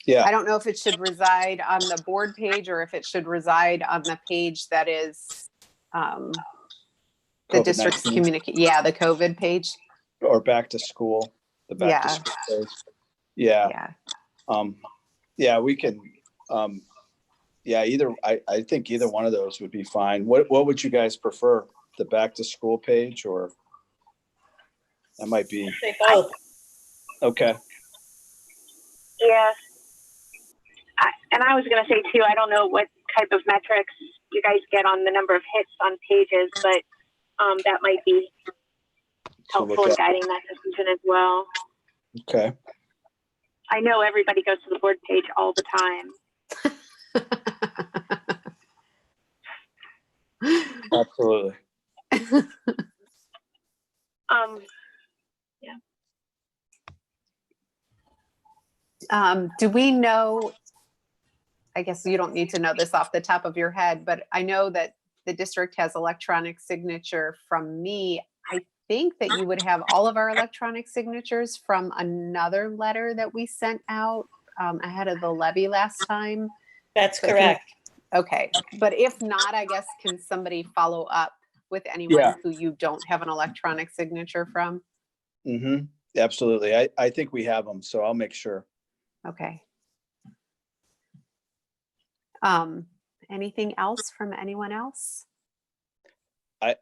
Yeah. I don't know if it should reside on the board page or if it should reside on the page that is the district's COVID-19. communicate. Yeah, the COVID page. Or back to school. The back to school page. Yeah. Yeah. Yeah, we can. Yeah, I think either one of those would be fine. What would you guys prefer? The back to school page, or that might be Say both. okay. Yeah. And I was going to say too, I don't know what type of metrics you guys get on the number of hits on pages, but that might be helpful in guiding that decision as well. Okay. I know everybody goes to the board page all the time. Absolutely. Do we know, I guess you don't need to know this off the top of your head, but I know that the district has electronic signature from me. I think that you would have all of our electronic signatures from another letter that we sent out ahead of the levy last time. That's But correct. Okay, but if not, I guess, can somebody follow up with anyone Yeah. who you don't have an electronic signature from? Mm-hmm. Absolutely. I think we have them, so I'll make sure. Okay. Anything else from anyone else?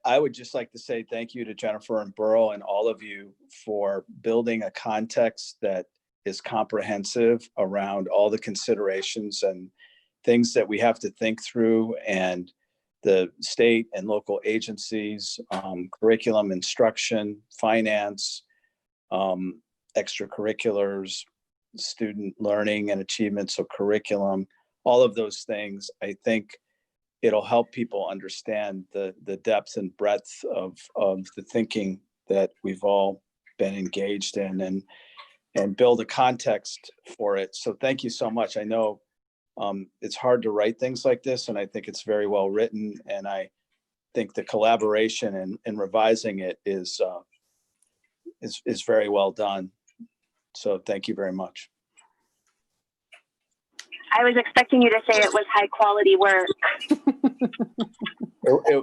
I would just like to say thank you to Jennifer and Burl and all of you for building a context that is comprehensive around all the considerations and things that we have to think through, and the state and local agencies, curriculum, instruction, finance, extracurriculars, student learning and achievement, so curriculum, all of those things. I think it'll help people understand the depth and breadth of the thinking that we've all been engaged in, and build a context for it. So thank you so much. I know it's hard to write things like this, and I think it's very well written. And I think the collaboration and revising it is very well done. So thank you very much. I was expecting you to say it was high quality work.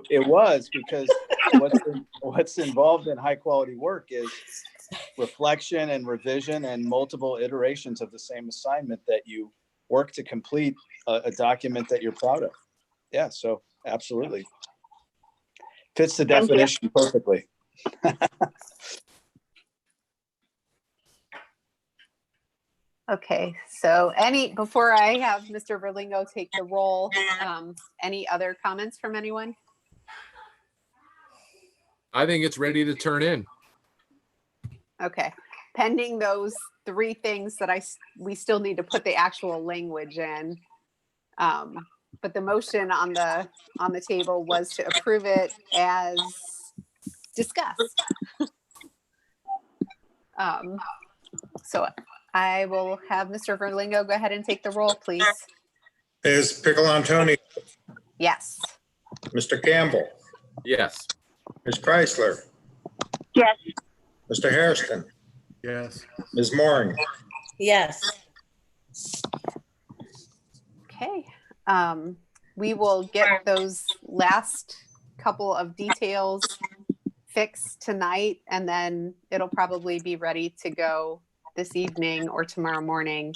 It was, because what's involved in high quality work is reflection and revision and multiple iterations of the same assignment that you work to complete a document that you're proud of. Yeah, so absolutely. Fits the Thank you. definition perfectly. Okay, so before I have Mr. Verlingo take the roll, any other comments from anyone? I think it's ready to turn in. Okay, pending those three things that we still need to put the actual language in. But the motion on the table was to approve it as discussed. So I will have Mr. Verlingo go ahead and take the roll, please. Ms. Pickle Antonio, Yes. Mr. Campbell, Yes. Ms. Chrysler, Yes. Mr. Hairston, Yes. Ms. Mooring. Yes. Okay. We will get those last couple of details fixed tonight, and then it'll probably be ready to go this evening or tomorrow morning.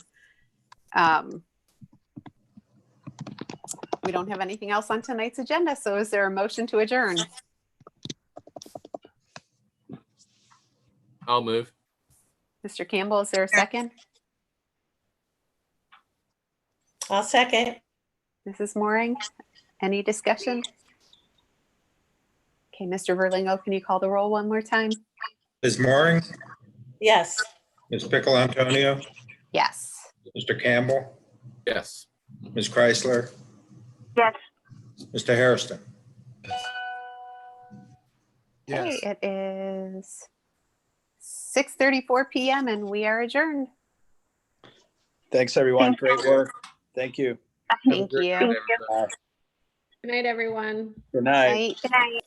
We don't have anything else on tonight's agenda, so is there a motion to adjourn? I'll move. Mr. Campbell, is there a second? I'll second. Mrs. Mooring, any discussion? Okay, Mr. Verlingo, can you call the roll one more time? Ms. Mooring, Yes. Ms. Pickle Antonio, Yes. Mr. Campbell, Yes. Ms. Chrysler, Yes. Mr. Hairston. Okay, it is 6:34 p.m. and we are adjourned. Thanks, everyone. Thank you. Great work. Thank you. Thank you. Thank you. Bye. Good night, everyone. Good night. Night. Good night.